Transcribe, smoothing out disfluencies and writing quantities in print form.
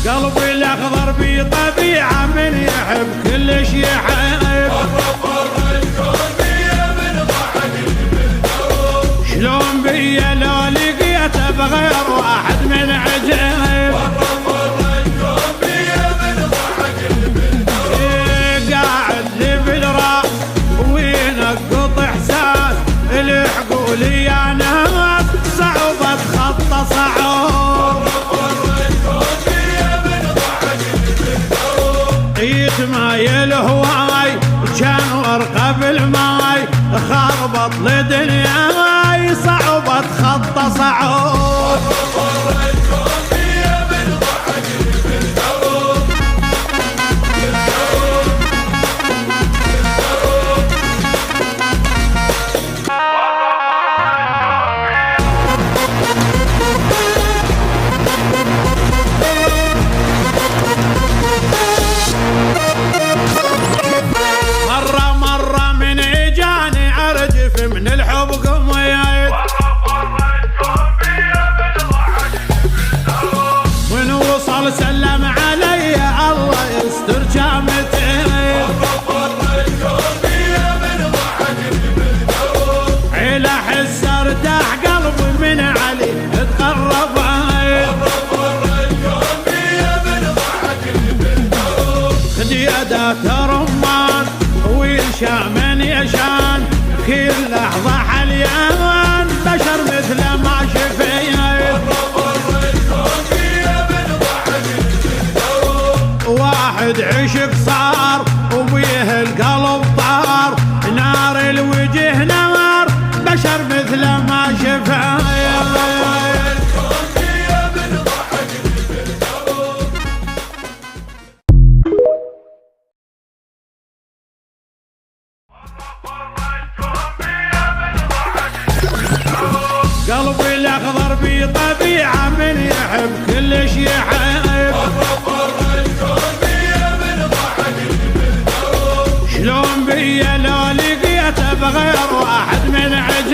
قلبي الاخضر بطبيعه من يحب كلش يحب. شلون بيا لو لقيته بغير واحد من عجب. قاعد لي بالراس وينقط احساس الحقوا لي يا ناس صعوبة خطه صعوب. يتمايل هواي كان ورقه بالماي خربط لدنياي صعوبة خطه صعوب. من الحب قميت من وصل سلم علي الله يستر جامتي. عيله حس ارتاح قلبي من علي تقرب. خدي اداة رمان وينشا يشان كل لحظة حليان بشر مثل ما شفيت. واحد عشق صار وبيه القلب طار نار الوجه نار بشر مثل ما شفيت. قلبي الاخضر بطبيعه من يحب كلش يحب. شلون بيا لو لقيته بغير واحد من عجب.